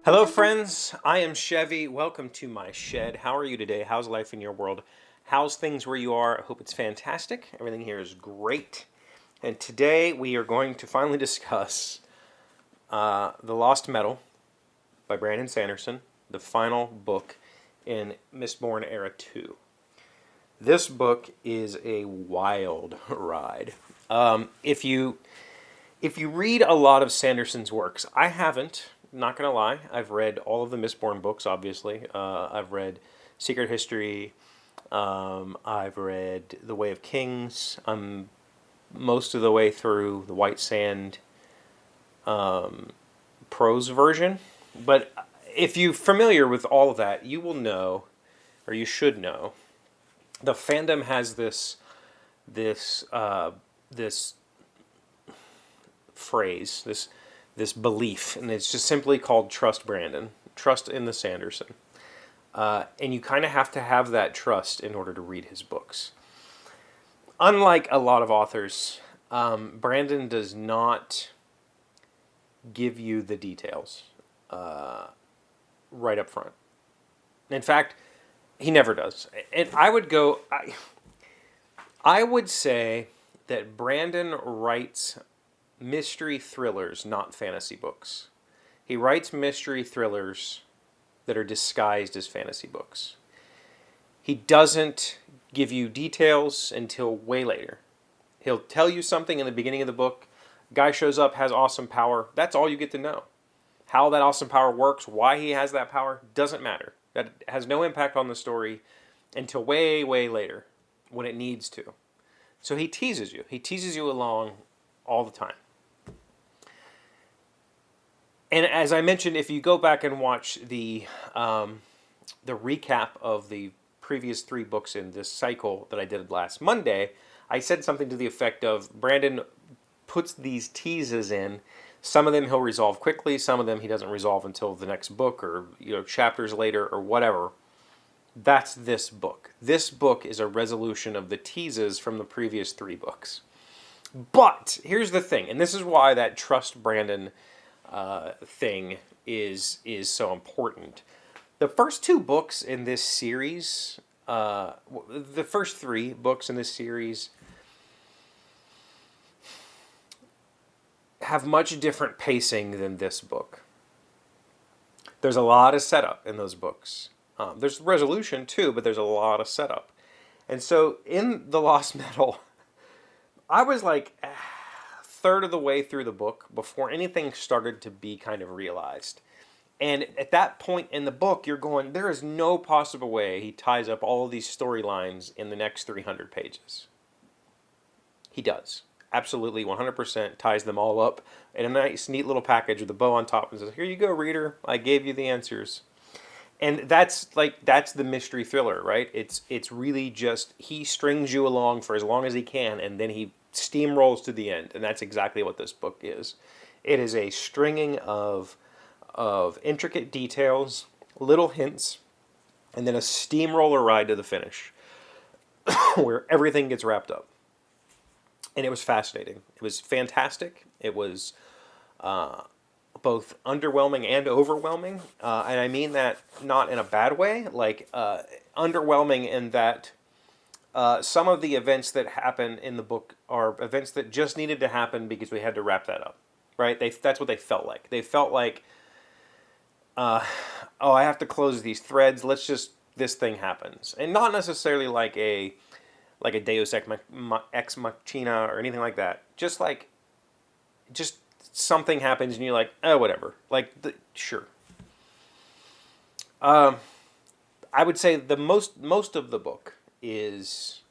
Hello, friends. I am Chevee. Welcome to my shed. How are you today? How's life in your world? How's things where you are? I hope it's fantastic. Everything here is great. And today we are going to finally discuss The Lost Metal by Brandon Sanderson, the final book in Mistborn Era 2. This book is a wild ride. If you read a lot of Sanderson's works, I haven't. Not gonna lie, I've read all of the Mistborn books. Obviously, I've read Secret History. I've read The Way of Kings. I'm most of the way through the White Sand prose version. But if you're familiar with all of that, you will know, or you should know, the fandom has this phrase, this belief, and it's just simply called trust Brandon, trust in the Sanderson. And you kind of have to have that trust in order to read his books. Unlike a lot of authors, Brandon does not give you the details right up front. In fact, he never does. And I would say that Brandon writes mystery thrillers, not fantasy books. He writes mystery thrillers that are disguised as fantasy books. He doesn't give you details until way later. He'll tell you something in the beginning of the book. Guy shows up, has awesome power. That's all you get to know. How that awesome power works, why he has that power, doesn't matter. That has no impact on the story until way, way later when it needs to. So he teases you. He teases you along all the time. And as I mentioned, if you go back and watch the recap of the previous 3 books in this cycle that I did last Monday, I said something to the effect of Brandon puts these teases in. Some of them he'll resolve quickly. Some of them he doesn't resolve until the next book or chapters later or whatever. That's this book. This book is a resolution of the teases from the previous 3 books. But here's the thing, and this is why that trust Brandon thing is so important. The first 2 books in this series, the first 3 books in this series, have much different pacing than this book. There's a lot of setup in those books. There's resolution too, but there's a lot of setup. And so in The Lost Metal, I was like a third of the way through the book before anything started to be kind of realized. And at that point in the book, you're going, there is no possible way he ties up all of these storylines in the next 300 pages. He does. Absolutely, 100% ties them all up in a nice, neat little package with a bow on top and says, here you go, reader. I gave you the answers. And that's the mystery thriller, right? It's really just he strings you along for as long as he can, and then he steamrolls to the end. And that's exactly what this book is. It is a stringing of intricate details, little hints, and then a steamroller ride to the finish where everything gets wrapped up. And it was fascinating. It was fantastic. It was both underwhelming and overwhelming. And I mean that not in a bad way. Like, underwhelming in that some of the events that happen in the book are events that just needed to happen because we had to wrap that up. Right? That's what they felt like. They felt like, oh, I have to close these threads. This thing happens. And not necessarily like a Deus Ex Machina or anything like that. Just something happens and you're like, oh, whatever. Sure. I would say the most of the book is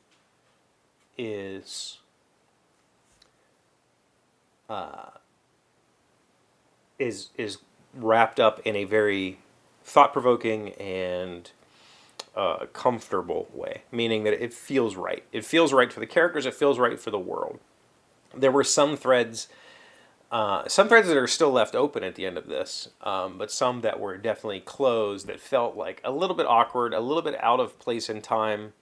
wrapped up in a very thought-provoking and comfortable way, meaning that it feels right. It feels right for the characters. It feels right for the world. There were some threads that are still left open at the end of this, but some that were definitely closed that felt like a little bit awkward, a little bit out of place in time.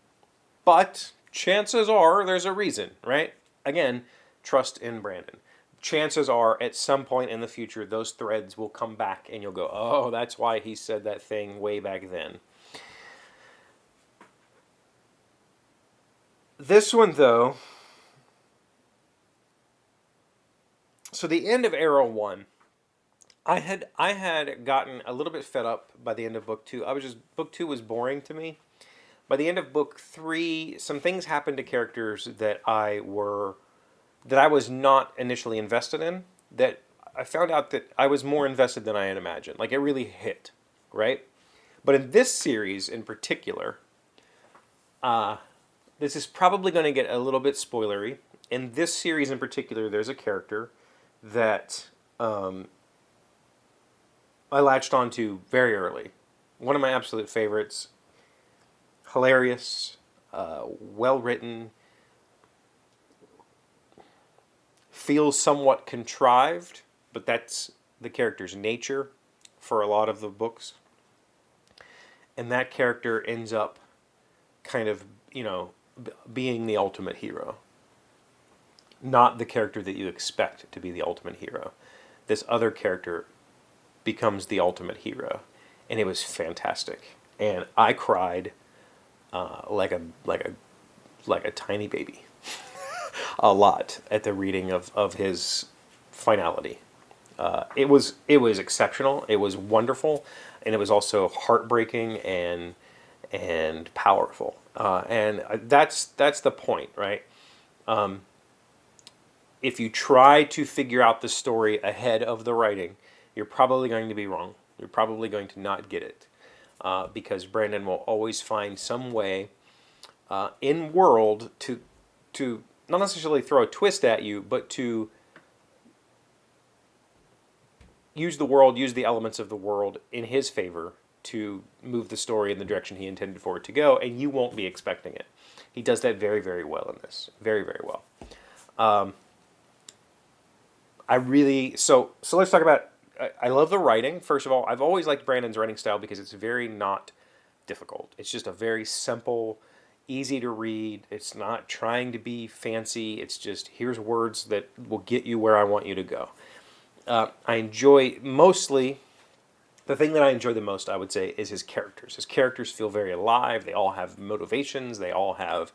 But chances are there's a reason, right? Again, trust in Brandon. chances are at some point in the future those threads will come back and you'll go, oh, that's why he said that thing way back then. This one, though, so the end of Arrow 1, I had gotten a little bit fed up by the end of book 2. Book 2 was boring to me. By the end of book 3, some things happened to characters that I was not initially invested in, that I found out that I was more invested than I had imagined. Like, it really hit, right? But in this series in particular, this is probably going to get a little bit spoilery. In this series in particular, there's a character that I latched onto very early. One of my absolute favorites. Hilarious, well-written, feels somewhat contrived, but that's the character's nature for a lot of the books. And that character ends up kind of, being the ultimate hero. Not the character that you expect to be the ultimate hero. This other character becomes the ultimate hero. And it was fantastic. And I cried like a tiny baby a lot at the reading of his finality. It was exceptional. It was wonderful, and it was also heartbreaking and powerful. And that's the point, right? If you try to figure out the story ahead of the writing, you're probably going to be wrong. You're probably going to not get it. Because Brandon will always find some way in world to not necessarily throw a twist at you, but to use the elements of the world in his favor to move the story in the direction he intended for it to go, and you won't be expecting it. He does that very, very well in this. Very, very well. So let's talk about. I love the writing. First of all, I've always liked Brandon's writing style because it's very not difficult. It's just a very simple, easy to read. It's not trying to be fancy. It's just, here's words that will get you where I want you to go. I enjoy mostly, the thing that I enjoy the most, I would say, is his characters. His characters feel very alive. They all have motivations. They all have,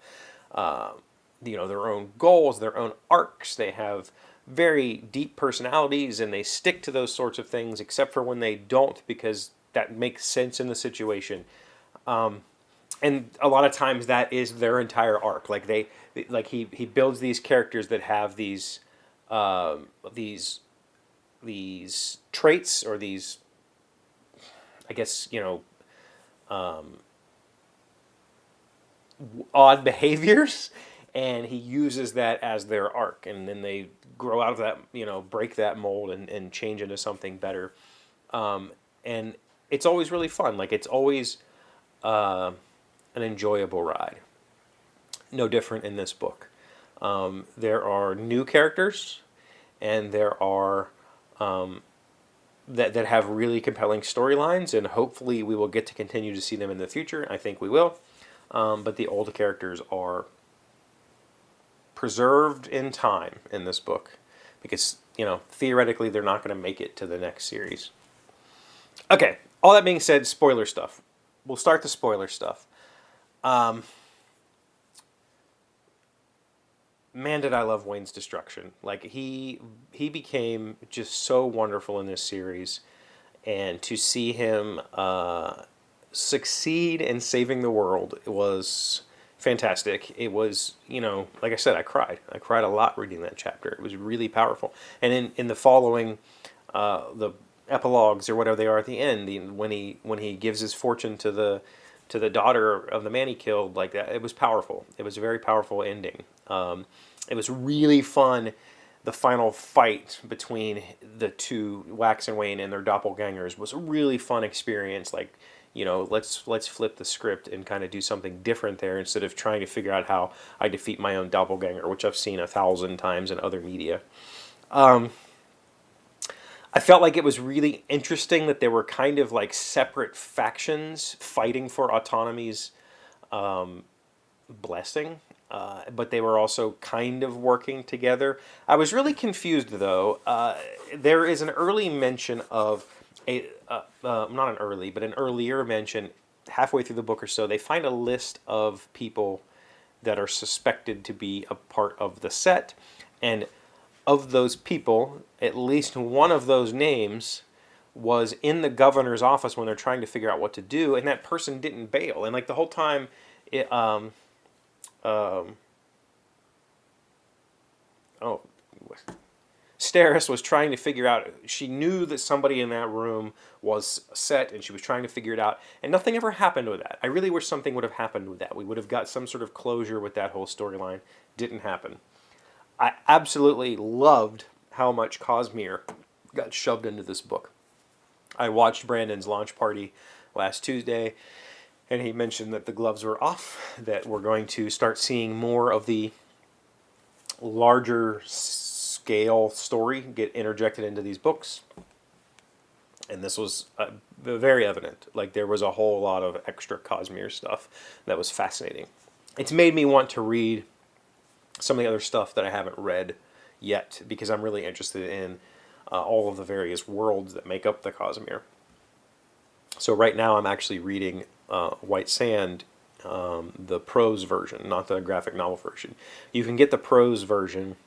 their own goals, their own arcs. They have very deep personalities, and they stick to those sorts of things, except for when they don't, because that makes sense in the situation. And a lot of times that is their entire arc. Like he builds these characters that have these traits, or these, I guess, odd behaviors, and he uses that as their arc, and then they grow out of that, break that mold and change into something better. And it's always really fun. Like, it's always an enjoyable ride. No different in this book. There are new characters, and there are that have really compelling storylines, and hopefully we will get to continue to see them in the future. I think we will. But the old characters are preserved in time in this book, because theoretically they're not going to make it to the next series. Okay, all that being said, spoiler stuff. We'll start the spoiler stuff. Man, did I love Wayne's destruction. Like, he became just so wonderful in this series, and to see him succeed in saving the world, it was fantastic. It was, like I said, I cried a lot reading that chapter. It was really powerful. And in the following, the epilogues or whatever they are at the end, when he gives his fortune to the daughter of the man he killed, like that, it was powerful. It was a very powerful ending. It was really fun. The final fight between the two, Wax and Wayne, and their doppelgangers was a really fun experience. Like, let's flip the script and kind of do something different there, instead of trying to figure out how I defeat my own doppelganger, which I've seen 1,000 times in other media. I felt like it was really interesting that there were kind of like separate factions fighting for Autonomy's blessing. but they were also kind of working together. I was really confused, though. There is an early mention of not an early, but an earlier mention halfway through the book or so. They find a list of people that are suspected to be a part of the set, and of those people, at least one of those names was in the governor's office when they're trying to figure out what to do, and that person didn't bail. And like the whole time, it, Steris was trying to figure out, she knew that somebody in that room was set, and she was trying to figure it out, and nothing ever happened with that. I really wish something would have happened with that. We would have got some sort of closure with that whole storyline. Didn't happen. I absolutely loved how much Cosmere got shoved into this book. I watched Brandon's launch party last Tuesday, and he mentioned that the gloves were off, that we're going to start seeing more of the larger scale story get interjected into these books. And this was very evident. Like, there was a whole lot of extra Cosmere stuff that was fascinating. It's made me want to read some of the other stuff that I haven't read yet, because I'm really interested in all of the various worlds that make up the Cosmere. So right now I'm actually reading White Sand, the prose version, not the graphic novel version. You can get the prose version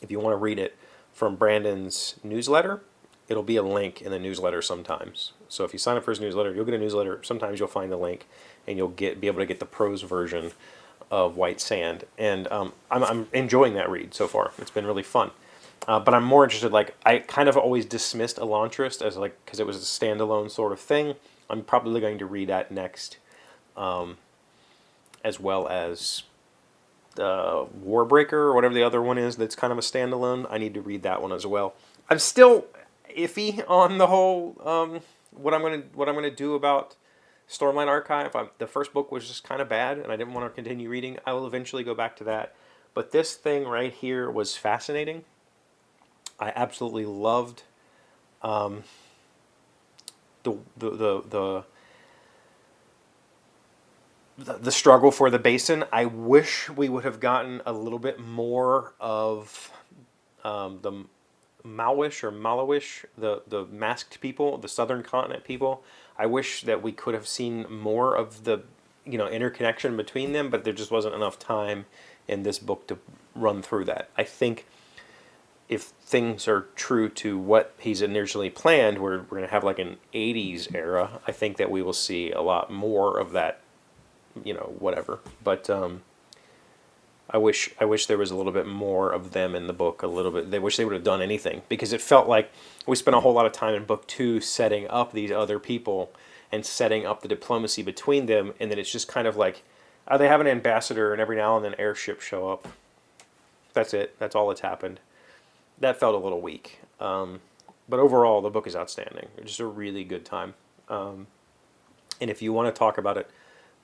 if you want to read it from Brandon's newsletter. It'll be a link in the newsletter sometimes. So if you sign up for his newsletter, you'll get a newsletter. Sometimes you'll find the link, and you'll be able to get the prose version of White Sand. And I'm enjoying that read so far. It's been really fun. But I'm more interested, like, I kind of always dismissed Elantris as, like, because it was a standalone sort of thing. I'm probably going to read that next, as well as Warbreaker, or whatever the other one is that's kind of a standalone. I need to read that one as well. I'm still iffy on the whole what I'm gonna do about Stormlight Archive. The first book was just kind of bad, and I didn't want to continue reading. I will eventually go back to that. But this thing right here was fascinating. I absolutely loved the struggle for the basin. I wish we would have gotten a little bit more of the Malwish or Malawish, the masked people, the southern continent people. I wish that we could have seen more of the interconnection between them, but there just wasn't enough time in this book to run through that. I think if things are true to what he's initially planned, we're going to have like an 80s era. I think that we will see a lot more of that, whatever. But I wish there was a little bit more of them in the book, a little bit. They wish they would have done anything, because it felt like we spent a whole lot of time in book 2 setting up these other people and setting up the diplomacy between them, and then it's just kind of like, they have an ambassador, and every now and then airships show up. That's it. That's all that's happened. That felt a little weak. But overall, the book is outstanding. It's just a really good time. And if you want to talk about it,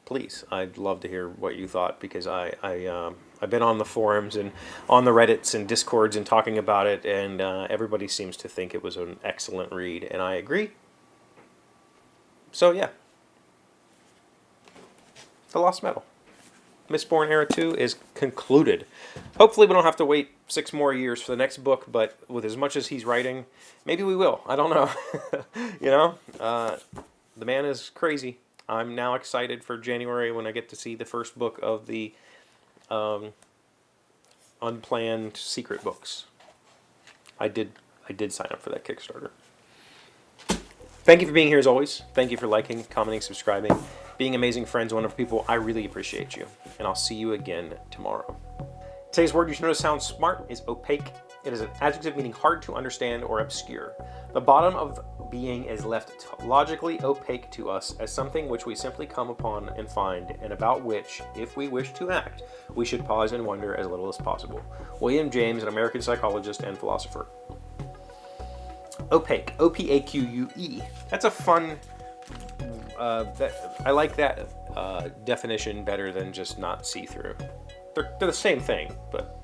please, I'd love to hear what you thought, because I've been on the forums and on the Reddits and Discords and talking about it, and everybody seems to think it was an excellent read, and I agree. So yeah, The Lost Metal. Mistborn Era 2 is concluded. Hopefully we don't have to wait 6 more years for the next book, but with as much as he's writing, maybe we will. I don't know. The man is crazy. I'm now excited for January when I get to see the first book of the unplanned secret books. I did sign up for that Kickstarter. Thank you for being here as always. Thank you for liking, commenting, subscribing, being amazing friends, wonderful people. I really appreciate you. And I'll see you again tomorrow. Today's word you should know sounds smart is opaque. It is an adjective meaning hard to understand or obscure. The bottom of being is left logically opaque to us as something which we simply come upon and find, and about which, if we wish to act, we should pause and wonder as little as possible. William James, an American psychologist and philosopher. Opaque. O-P-A-Q-U-E. That's a fun... I like that definition better than just not see-through. They're the same thing, but